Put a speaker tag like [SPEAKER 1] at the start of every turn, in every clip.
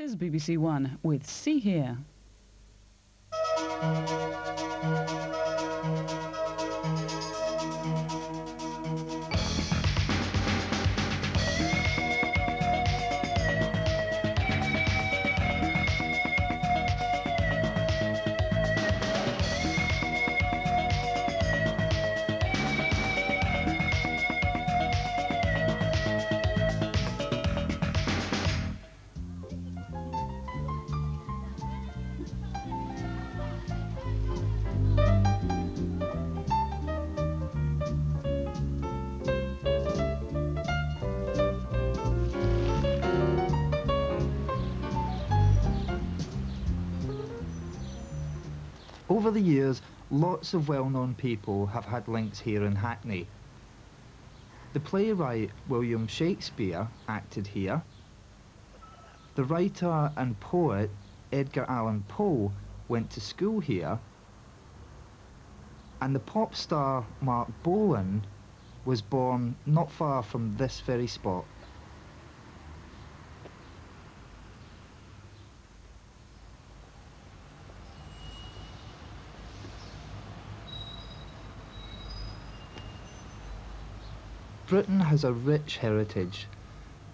[SPEAKER 1] This is BBC One with See Here.
[SPEAKER 2] Over the years, lots of well-known people have had links here in Hackney. The playwright William Shakespeare acted here. The writer and poet Edgar Allan Poe went to school here. And the pop star Mark Bolan was born not far from this very spot. Britain has a rich heritage,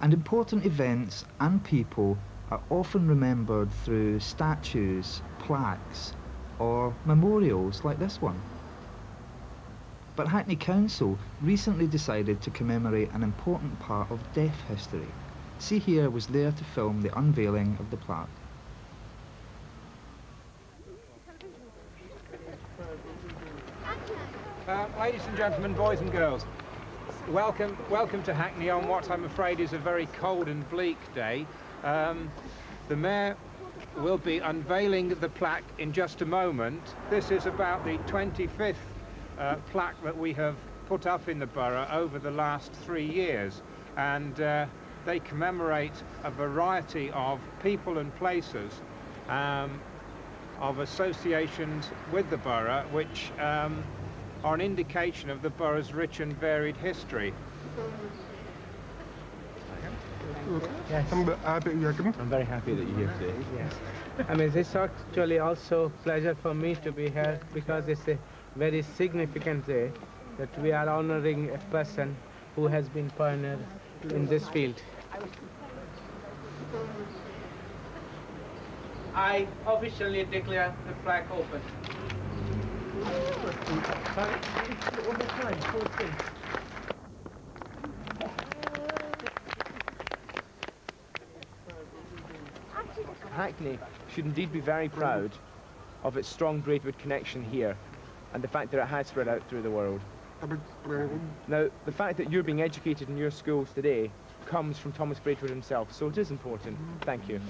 [SPEAKER 2] and important events and people are often remembered through statues, plaques, or memorials like this one. But Hackney Council recently decided to commemorate an important part of deaf history. See Here was there to film the unveiling of the plaque.
[SPEAKER 3] Ladies and gentlemen, boys and girls, welcome to Hackney on what I'm afraid is a very cold and bleak day. The Mayor will be unveiling the plaque in just a moment. This is about the 25th plaque that we have put up in the borough over the last 3 years, and they commemorate a variety of people and places, of associations with the borough, which are an indication of the borough's rich and varied history.
[SPEAKER 4] Yes. I'm
[SPEAKER 3] very happy that you're here today.
[SPEAKER 4] Yes. I mean, it's actually also a pleasure for me to be here because it's a very significant day that we are honoring a person who has been pioneer in this field. I officially declare the plaque open.
[SPEAKER 5] Hackney should indeed be very proud of its strong Braidwood connection here and the fact that it has spread out through the world. Now, the fact that you're being educated in your schools today comes from Thomas Braidwood himself, so it is important. Thank you.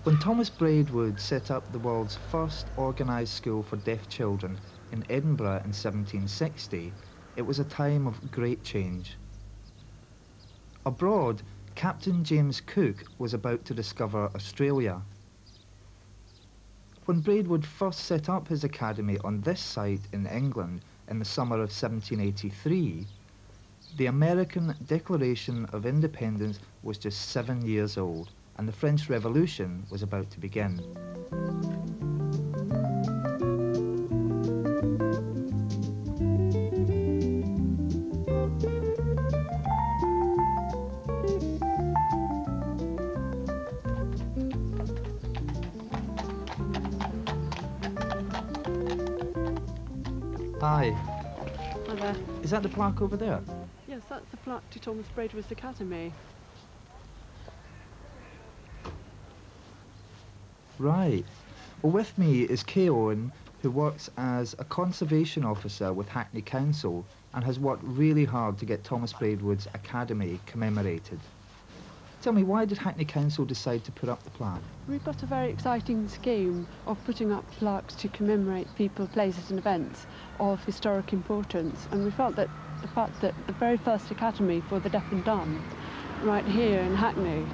[SPEAKER 2] When Thomas Braidwood set up the world's first organised school for deaf children in Edinburgh in 1760, it was a time of great change. Abroad, Captain James Cook was about to discover Australia. When Braidwood first set up his academy on this site in England in the summer of 1783, the American Declaration of Independence was just 7 years old, and the French Revolution was about to begin. Hi.
[SPEAKER 6] Hi there.
[SPEAKER 2] Is that the plaque over there?
[SPEAKER 6] Yes, that's the plaque to Thomas Braidwood's Academy.
[SPEAKER 2] Right. Well, with me is Kay Owen, who works as a conservation officer with Hackney Council and has worked really hard to get Thomas Braidwood's Academy commemorated. Tell me, why did Hackney Council decide to put up the plaque?
[SPEAKER 6] We've got a very exciting scheme of putting up plaques to commemorate people, places and events of historic importance, and we felt that the fact that the very first academy for the deaf and dumb right here in Hackney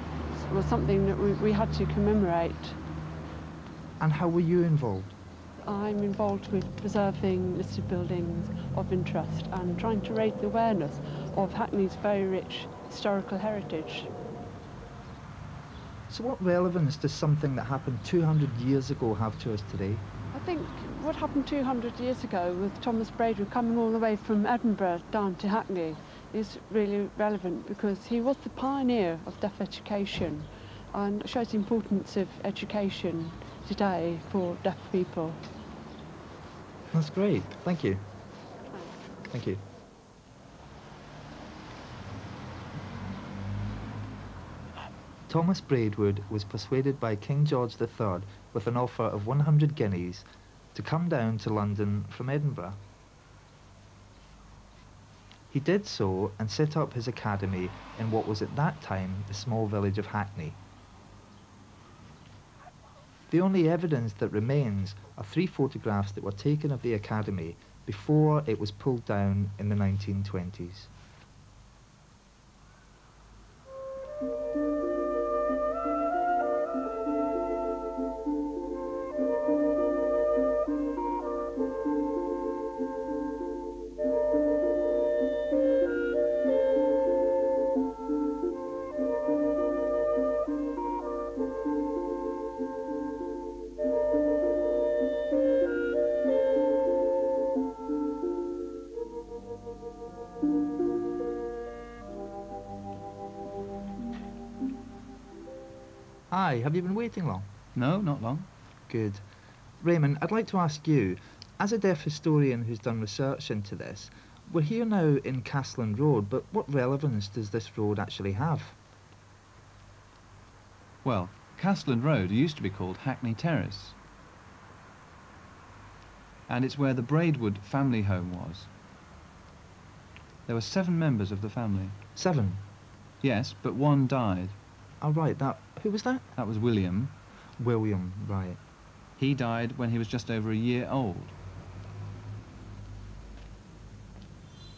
[SPEAKER 6] was something that we had to commemorate.
[SPEAKER 2] And how were you involved?
[SPEAKER 6] I'm involved with preserving listed buildings of interest and trying to raise the awareness of Hackney's very rich historical heritage.
[SPEAKER 2] So what relevance does something that happened 200 years ago have to us today?
[SPEAKER 6] I think what happened 200 years ago with Thomas Braidwood coming all the way from Edinburgh down to Hackney is really relevant because he was the pioneer of deaf education and shows the importance of education today for deaf people.
[SPEAKER 2] That's great. Thank you. Thank you. Thomas Braidwood was persuaded by King George III with an offer of 100 guineas to come down to London from Edinburgh. He did so and set up his academy in what was at that time the small village of Hackney. The only evidence that remains are 3 photographs that were taken of the academy before it was pulled down in the 1920s. Hi, have you been waiting long?
[SPEAKER 7] No, not long.
[SPEAKER 2] Good. Raymond, I'd like to ask you, as a deaf historian who's done research into this, we're here now in Castleland Road, but what relevance does this road actually have?
[SPEAKER 7] Well, Castleland Road used to be called Hackney Terrace. And it's where the Braidwood family home was. There were 7 members of the family.
[SPEAKER 2] 7?
[SPEAKER 7] Yes, but 1 died.
[SPEAKER 2] Oh, right, who was that?
[SPEAKER 7] That was William.
[SPEAKER 2] William, right.
[SPEAKER 7] He died when he was just over a year old.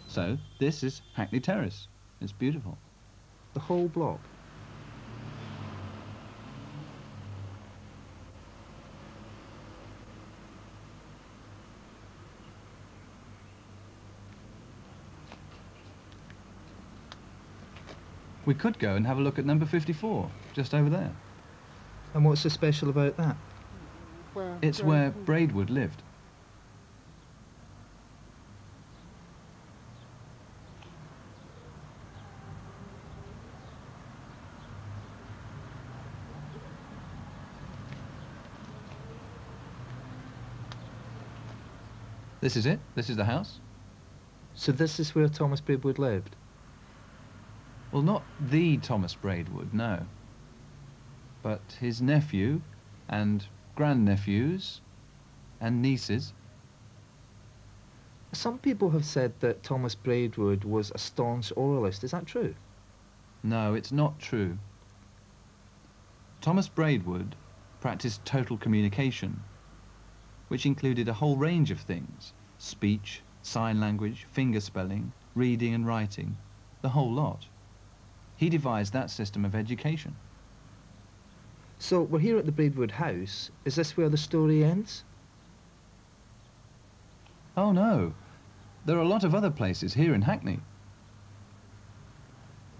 [SPEAKER 7] So, this is Hackney Terrace. It's beautiful.
[SPEAKER 2] The whole block?
[SPEAKER 7] We could go and have a look at number 54, just over there.
[SPEAKER 2] And what's so special about that?
[SPEAKER 7] It's where Braidwood lived. This is it. This is the house.
[SPEAKER 2] So this is where Thomas Braidwood lived?
[SPEAKER 7] Well, not the Thomas Braidwood, no. But his nephew and grandnephews and nieces.
[SPEAKER 2] Some people have said that Thomas Braidwood was a staunch oralist. Is that true?
[SPEAKER 7] No, it's not true. Thomas Braidwood practiced total communication, which included a whole range of things: speech, sign language, finger spelling, reading and writing, the whole lot. He devised that system of education.
[SPEAKER 2] So we're here at the Braidwood house. Is this where the story ends?
[SPEAKER 7] Oh no, there are a lot of other places here in Hackney.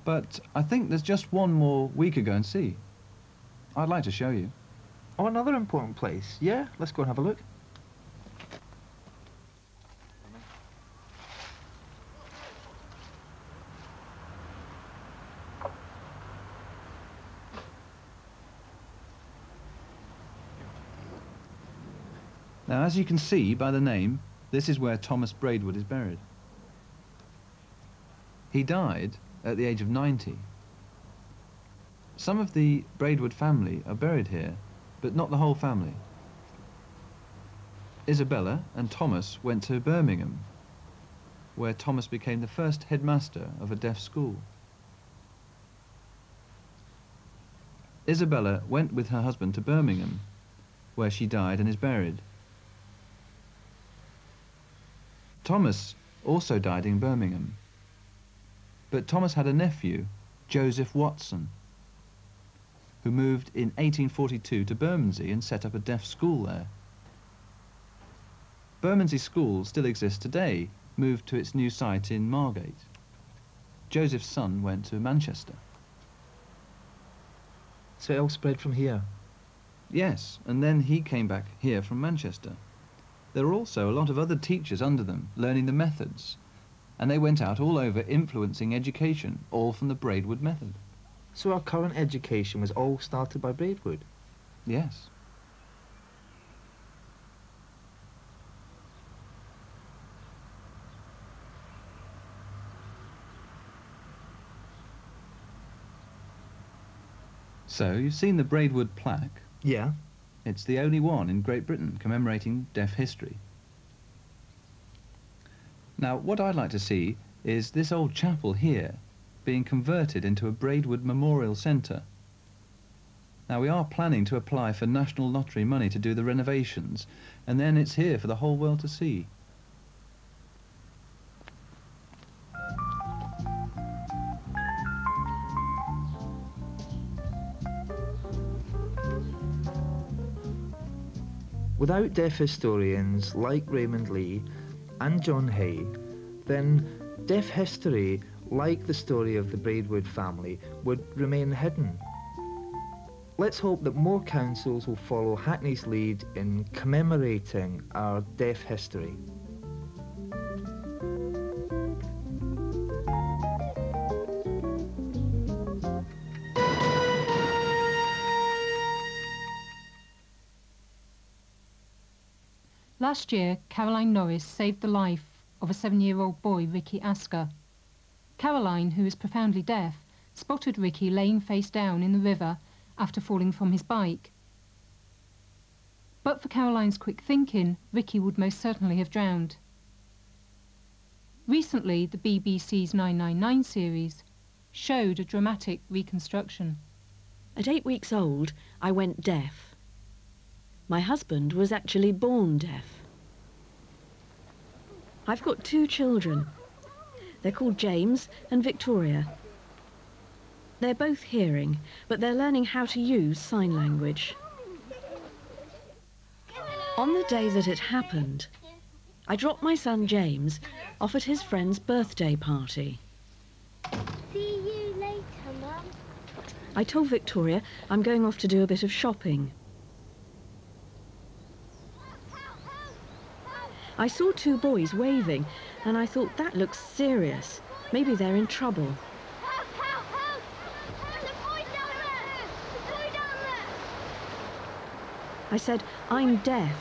[SPEAKER 7] But I think there's just one more we could go and see. I'd like to show you.
[SPEAKER 2] Oh, another important place. Yeah, let's go and have a look.
[SPEAKER 7] Now, as you can see by the name, this is where Thomas Braidwood is buried. He died at the age of 90. Some of the Braidwood family are buried here, but not the whole family. Isabella and Thomas went to Birmingham, where Thomas became the first headmaster of a deaf school. Isabella went with her husband to Birmingham, where she died and is buried. Thomas also died in Birmingham, but Thomas had a nephew, Joseph Watson, who moved in 1842 to Bermondsey and set up a deaf school there. Bermondsey School still exists today, moved to its new site in Margate. Joseph's son went to Manchester.
[SPEAKER 2] So it all spread from here?
[SPEAKER 7] Yes, and then he came back here from Manchester. There were also a lot of other teachers under them, learning the methods, and they went out all over influencing education, all from the Braidwood method.
[SPEAKER 2] So our current education was all started by Braidwood?
[SPEAKER 7] Yes. So, you've seen the Braidwood plaque.
[SPEAKER 2] Yeah.
[SPEAKER 7] It's the only one in Great Britain commemorating deaf history. Now, what I'd like to see is this old chapel here being converted into a Braidwood Memorial Centre. Now, we are planning to apply for National Lottery money to do the renovations, and then it's here for the whole world to see.
[SPEAKER 2] Without deaf historians like Raymond Lee and John Hay, then deaf history, like the story of the Braidwood family, would remain hidden. Let's hope that more councils will follow Hackney's lead in commemorating our deaf history.
[SPEAKER 8] Last year, Caroline Norris saved the life of a 7-year-old boy, Ricky Asker. Caroline, who is profoundly deaf, spotted Ricky laying face down in the river after falling from his bike. But for Caroline's quick thinking, Ricky would most certainly have drowned. Recently, the BBC's 999 series showed a dramatic reconstruction.
[SPEAKER 9] At 8 weeks old, I went deaf. My husband was actually born deaf. I've got 2 children. They're called James and Victoria. They're both hearing, but they're learning how to use sign language. On the day that it happened, I dropped my son James off at his friend's birthday party.
[SPEAKER 10] See you later, Mum.
[SPEAKER 9] I told Victoria I'm going off to do a bit of shopping. I saw 2 boys waving, and I thought that looks serious. Maybe they're in trouble.
[SPEAKER 10] Help, help, help! There's a boy down there! A boy down there!
[SPEAKER 9] I said, I'm deaf.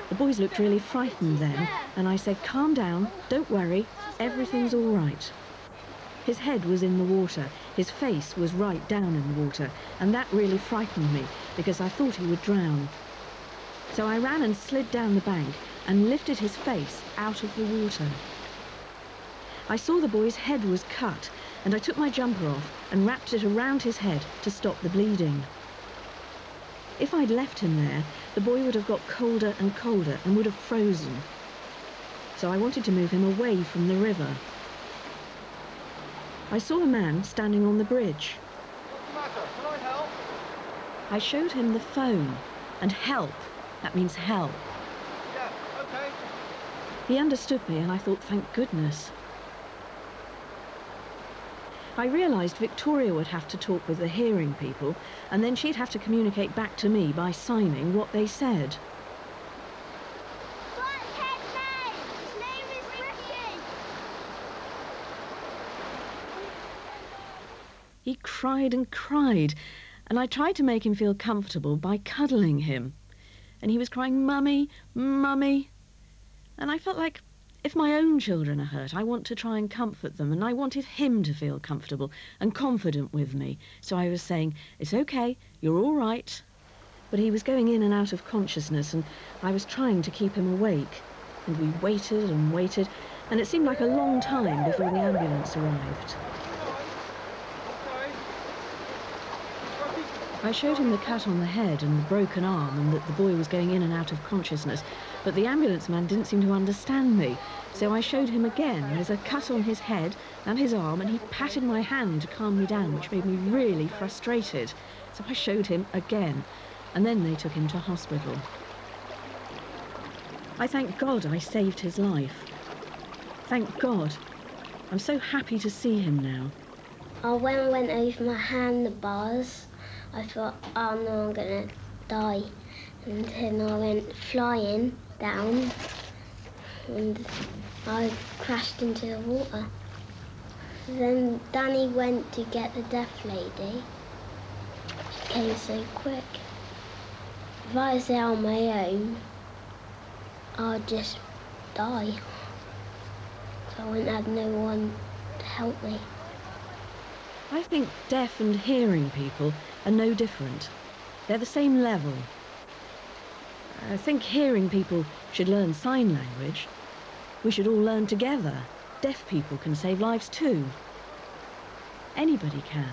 [SPEAKER 9] The boys looked really frightened then, and I said, calm down, don't worry, everything's all right. His head was in the water, his face was right down in the water, and that really frightened me, because I thought he would drown. So I ran and slid down the bank and lifted his face out of the water. I saw the boy's head was cut, and I took my jumper off and wrapped it around his head to stop the bleeding. If I'd left him there, the boy would have got colder and colder and would have frozen. So I wanted to move him away from the river. I saw a man standing on the bridge.
[SPEAKER 11] What's the matter? Can I help?
[SPEAKER 9] I showed him the phone, and help, that means help.
[SPEAKER 11] Yeah, okay.
[SPEAKER 9] He understood me, and I thought, thank goodness. I realised Victoria would have to talk with the hearing people, and then she'd have to communicate back to me by signing what they said.
[SPEAKER 10] What's his name? His name is Ricky.
[SPEAKER 9] He cried and cried, and I tried to make him feel comfortable by cuddling him. And he was crying, Mummy, Mummy. And I felt like, if my own children are hurt, I want to try and comfort them, and I wanted him to feel comfortable and confident with me. So I was saying, it's okay, you're all right. But he was going in and out of consciousness, and I was trying to keep him awake. And we waited and waited, and it seemed like a long time before the ambulance arrived. I showed him the cut on the head and the broken arm, and that the boy was going in and out of consciousness, but the ambulance man didn't seem to understand me. So I showed him again. There's a cut on his head and his arm, and he patted my hand to calm me down, which made me really frustrated. So I showed him again, and then they took him to hospital. I thank God I saved his life. Thank God. I'm so happy to see him now.
[SPEAKER 10] When I went over my handlebars, I thought, oh no, I'm gonna die. And then I went flying down and I crashed into the water. Then Danny went to get the deaf lady. She came so quick. If I was there on my own, I'd just die. So I wouldn't have no one to help me.
[SPEAKER 9] I think deaf and hearing people are no different. They're the same level. I think hearing people should learn sign language. We should all learn together. Deaf people can save lives too. Anybody can.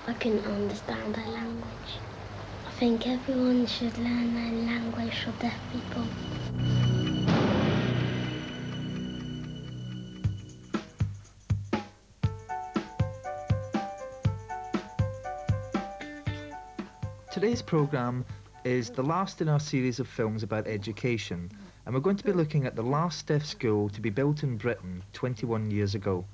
[SPEAKER 10] I can understand their language. I think everyone should learn their language for deaf people.
[SPEAKER 2] Today's programme is the last in our series of films about education, and we're going to be looking at the last deaf school to be built in Britain 21 years ago.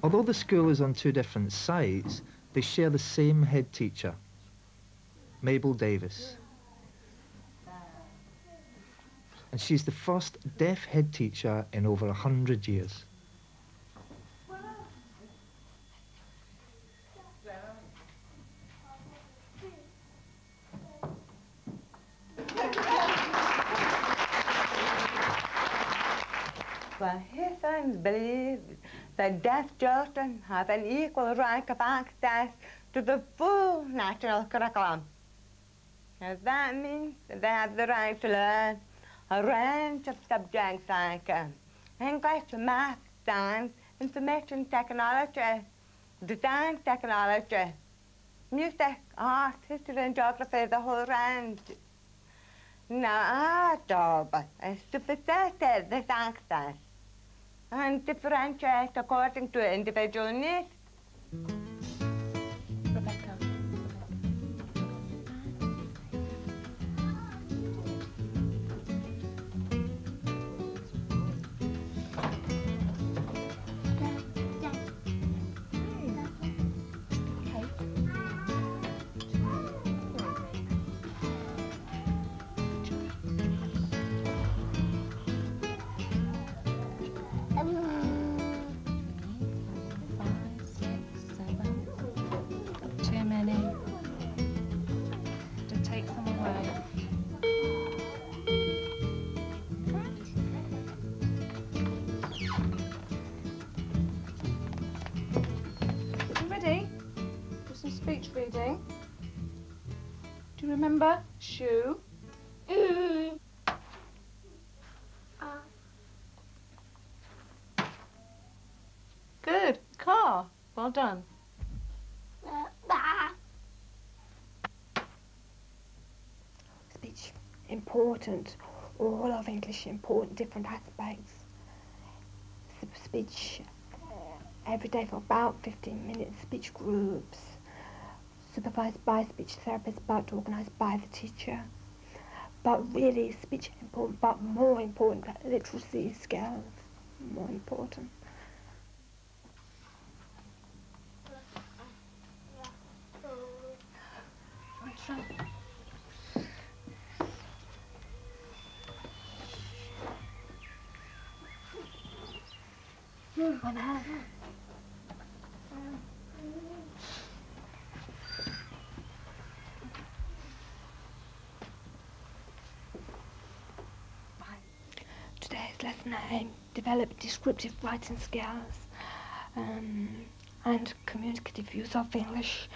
[SPEAKER 2] Although the school is on two different sites, they share the same head teacher, Mabel Davis. And she's the first deaf head teacher in over 100 years.
[SPEAKER 12] Well, Hissons believe that deaf children have an equal right of access to the full national curriculum. Now, that means that they have the right to learn a range of subjects like English, math, science, information technology, design technology, music, art, history and geography, the whole range. Now, our job is to facilitate this access and differentiate according to individual needs.
[SPEAKER 13] Rebecca. Reading. Do you remember? Shoe. Good. Car. Well done.
[SPEAKER 14] Speech. Important. All of English important, different aspects. Speech every day for about 15 minutes. Speech groups. Supervised by speech therapists, but organised by the teacher. But really, speech important, but more important, literacy skills, more important. Today's lesson aimed to develop descriptive writing skills and communicative use of English.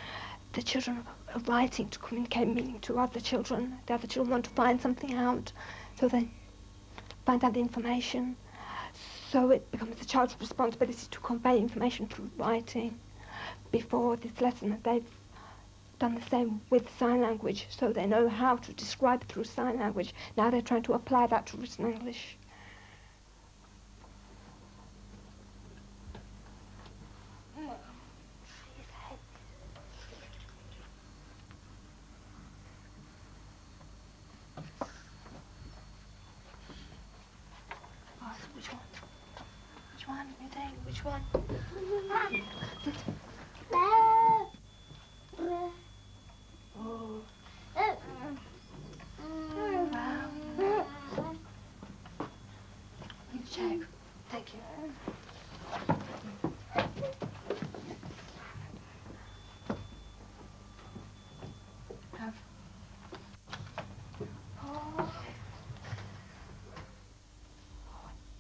[SPEAKER 14] The children are writing to communicate meaning to other children. The other children want to find something out, so they find out the information. So it becomes the child's responsibility to convey information through writing. Before this lesson, they've done the same with sign language, so they know how to describe through sign language. Now they're trying to apply that to written English.
[SPEAKER 13] Which one? Which one, you think? Which one? Oh. You check. Thank you. Have. Oh.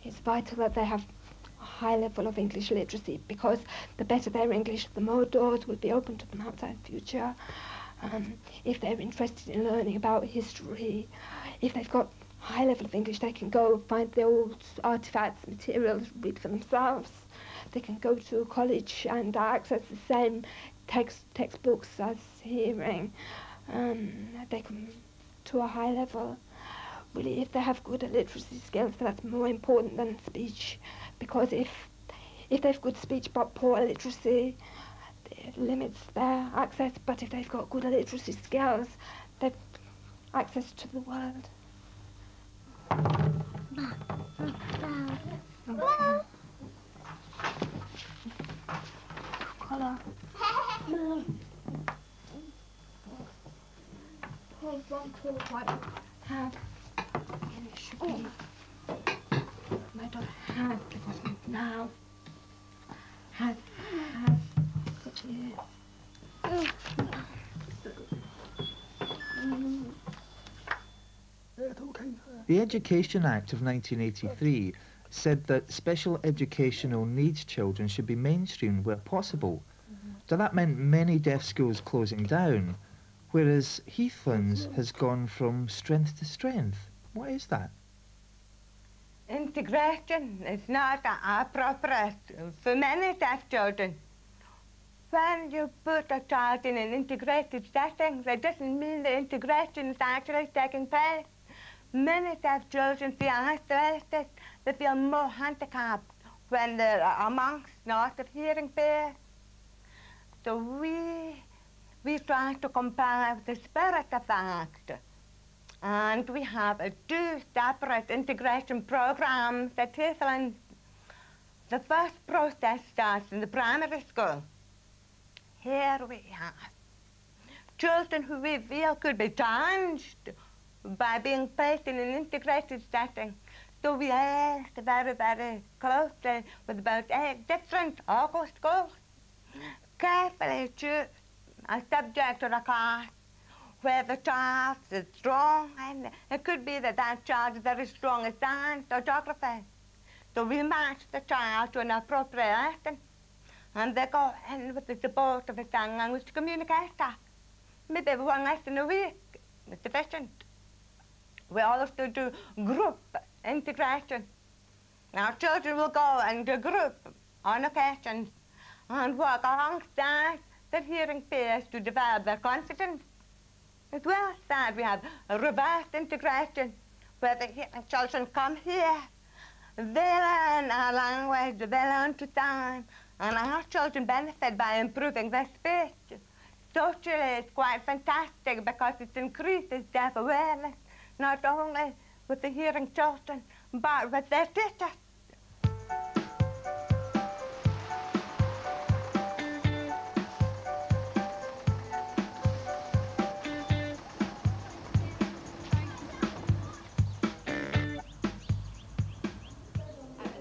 [SPEAKER 14] It's vital that they have a high level of English literacy, because the better their English, the more doors will be open to them outside the future. If they're interested in learning about history, if they've got a high level of English, they can go find the old artifacts, materials, read for themselves. They can go to college and access the same textbooks as hearing. They can to a high level. Really, if they have good literacy skills, that's more important than speech, because if they've good speech but poor literacy, it limits their access. But if they've got good literacy skills, they've access to the world. Colour. One colour white. Have. And it should be. I don't have because now. Have. Such
[SPEAKER 2] The Education Act of 1983 said that special educational needs children should be mainstreamed where possible. So that meant many deaf schools closing down, whereas Heathlands has gone from strength to strength. Why is that?
[SPEAKER 12] Integration is not appropriate for many deaf children. When you put a child in an integrated setting, that doesn't mean the integration is actually taking place. Many deaf children feel isolated, they feel more handicapped when they're amongst not of hearing impaired. So we try to comply with the spirit of the Act. And we have 2 separate integration programs at Heathlands. The first process starts in the primary school. Here we have children who we feel could be changed by being placed in an integrated setting. So we asked very, very closely with about 8 different local schools, carefully choose a subject or a class where the child is strong, and it could be that that child is very strong at science or geography. So we match the child to an appropriate lesson, and they go in with the support of a sign language communicator. Maybe 1 lesson a week is sufficient. We also do group integration. Now children will go into group on occasions and work alongside their hearing peers to develop their confidence. As well as we have a reverse integration, where the hearing children come here, they learn our language, they learn to sign, and our children benefit by improving their speech. Socially, it's quite fantastic because it increases deaf awareness, not only with the hearing children, but with their teachers.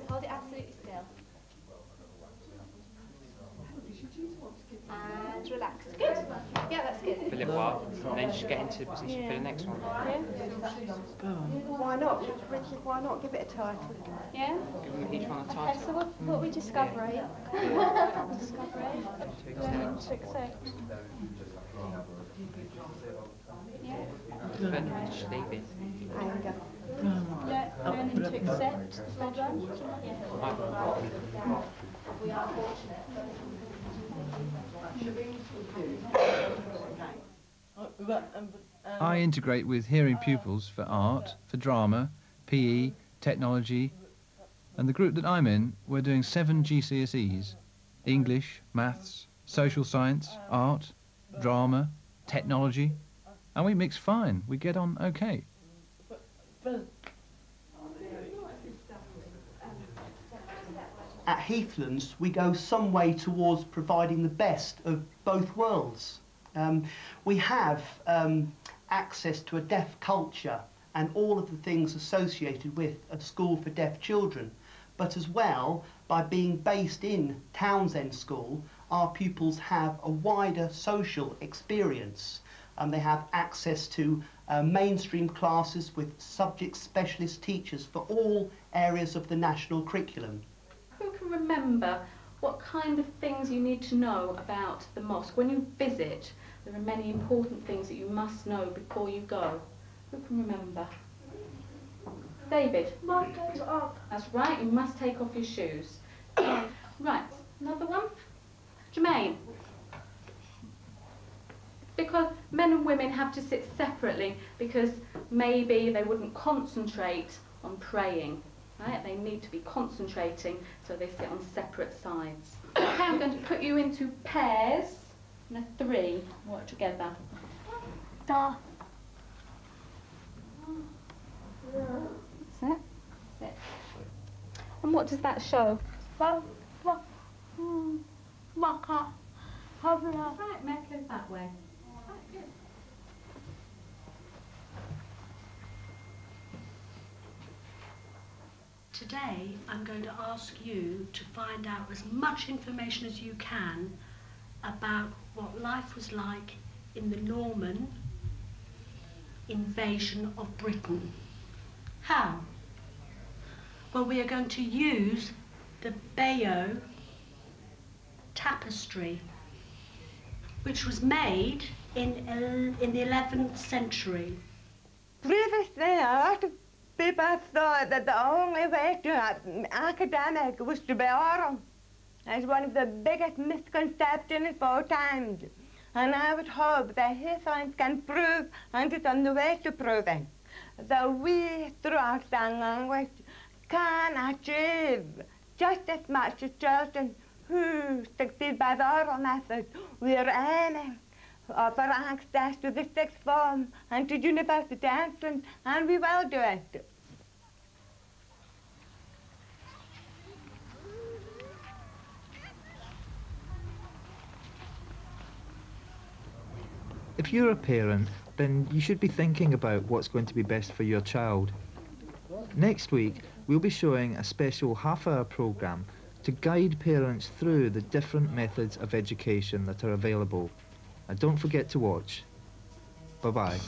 [SPEAKER 13] Hold it absolutely still. And relax. Good. Yeah, that's good.
[SPEAKER 15] For a little while, and then just get into position for the next one.
[SPEAKER 13] Yeah. Why not? Ricky, why not give it a title? Yeah?
[SPEAKER 15] Give them each one a title.
[SPEAKER 13] Okay, so what are we discovering? Discovering. To accept. Yeah.
[SPEAKER 15] But just leave it.
[SPEAKER 13] Anger. Learning to accept. Well done. We are fortunate.
[SPEAKER 7] I integrate with hearing pupils for art, for drama, PE, technology, and the group that I'm in, we're doing 7 GCSEs: English, maths, social science, art, drama, technology, and we mix fine. We get on okay.
[SPEAKER 16] At Heathlands, we go some way towards providing the best of both worlds. We have access to a deaf culture and all of the things associated with a school for deaf children, but as well, by being based in Townsend School, our pupils have a wider social experience. They have access to mainstream classes with subject specialist teachers for all areas of the national curriculum.
[SPEAKER 17] Who can remember what kind of things you need to know about the mosque? When you visit, there are many important things that you must know before you go. Who can remember? David?
[SPEAKER 13] Must take off.
[SPEAKER 17] That's right, you must take off your shoes. Right, another one? Jermaine? Because men and women have to sit separately because maybe they wouldn't concentrate on praying. Right? They need to be concentrating, so they sit on separate sides. Okay, I'm going to put you into pairs and a 3. Work together.
[SPEAKER 13] Da.
[SPEAKER 17] That's it. That's it. And what does that show?
[SPEAKER 13] Mecca.
[SPEAKER 17] Right, Mecca that way.
[SPEAKER 18] Today, I'm going to ask you to find out as much information as you can about what life was like in the Norman invasion of Britain. How? Well, we are going to use the Bayeux tapestry, which was made in the 11th century.
[SPEAKER 12] Previously, a lot of people thought that the only way to have academic was to be oral. That's one of the biggest misconceptions of all times. And I would hope that his science can prove, and is on the way to proving, that we, through our sign language, can achieve just as much as children who succeed by the oral method. We are aiming for access to the 6th form and to university entrance, and we will do it.
[SPEAKER 2] If you're a parent, then you should be thinking about what's going to be best for your child. Next week, we'll be showing a special half-hour programme to guide parents through the different methods of education that are available. And don't forget to watch. Bye-bye.